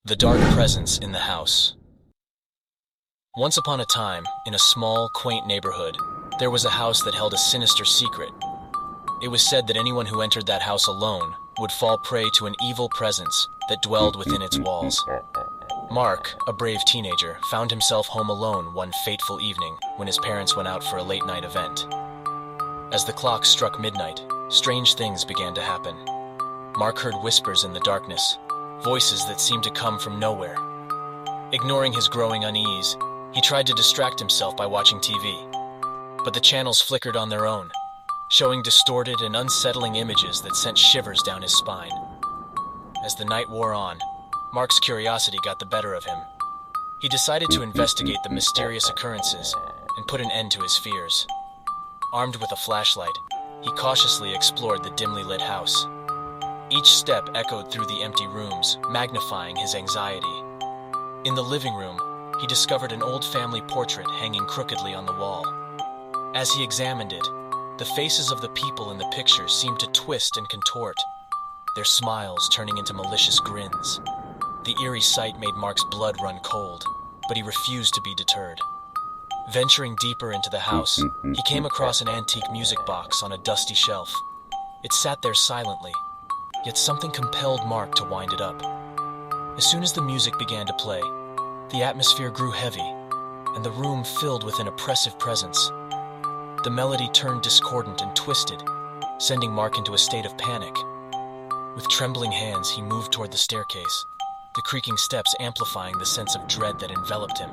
The dark presence in the house. Once upon a time, in a small, quaint neighborhood, there was a house that held a sinister secret. It was said that anyone who entered that house alone would fall prey to an evil presence that dwelled within its walls. Mark, a brave teenager, found himself home alone one fateful evening when his parents went out for a late-night event. As the clock struck midnight, strange things began to happen. Mark heard whispers in the darkness, voices that seemed to come from nowhere. Ignoring his growing unease, he tried to distract himself by watching TV. But the channels flickered on their own, showing distorted and unsettling images that sent shivers down his spine. As the night wore on, Mark's curiosity got the better of him. He decided to investigate the mysterious occurrences and put an end to his fears. Armed with a flashlight, he cautiously explored the dimly lit house. Each step echoed through the empty rooms, magnifying his anxiety. In the living room, he discovered an old family portrait hanging crookedly on the wall. As he examined it, the faces of the people in the picture seemed to twist and contort, their smiles turning into malicious grins. The eerie sight made Mark's blood run cold, but he refused to be deterred. Venturing deeper into the house, he came across an antique music box on a dusty shelf. It sat there silently, yet something compelled Mark to wind it up. As soon as the music began to play, the atmosphere grew heavy, and the room filled with an oppressive presence. The melody turned discordant and twisted, sending Mark into a state of panic. With trembling hands, he moved toward the staircase, the creaking steps amplifying the sense of dread that enveloped him.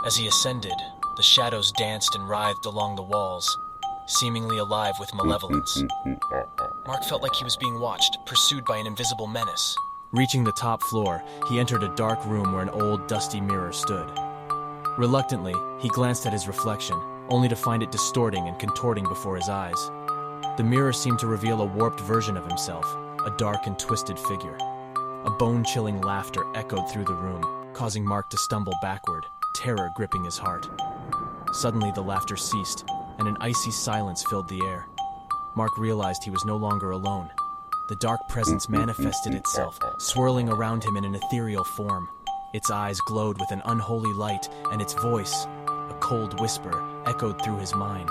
As he ascended, the shadows danced and writhed along the walls, seemingly alive with malevolence. Mark felt like he was being watched, pursued by an invisible menace. Reaching the top floor, he entered a dark room where an old, dusty mirror stood. Reluctantly, he glanced at his reflection, only to find it distorting and contorting before his eyes. The mirror seemed to reveal a warped version of himself, a dark and twisted figure. A bone-chilling laughter echoed through the room, causing Mark to stumble backward, terror gripping his heart. Suddenly, the laughter ceased, and an icy silence filled the air. Mark realized he was no longer alone. The dark presence manifested itself, swirling around him in an ethereal form. Its eyes glowed with an unholy light, and its voice, a cold whisper, echoed through his mind.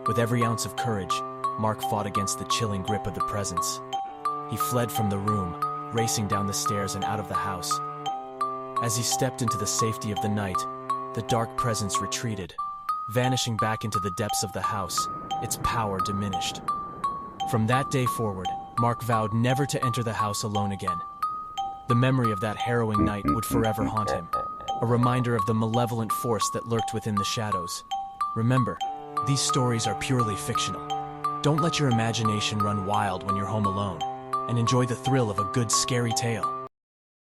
With every ounce of courage, Mark fought against the chilling grip of the presence. He fled from the room, racing down the stairs and out of the house. As he stepped into the safety of the night, the dark presence retreated, vanishing back into the depths of the house, its power diminished. From that day forward, Mark vowed never to enter the house alone again. The memory of that harrowing night would forever haunt him, a reminder of the malevolent force that lurked within the shadows. Remember, these stories are purely fictional. Don't let your imagination run wild when you're home alone, and enjoy the thrill of a good scary tale.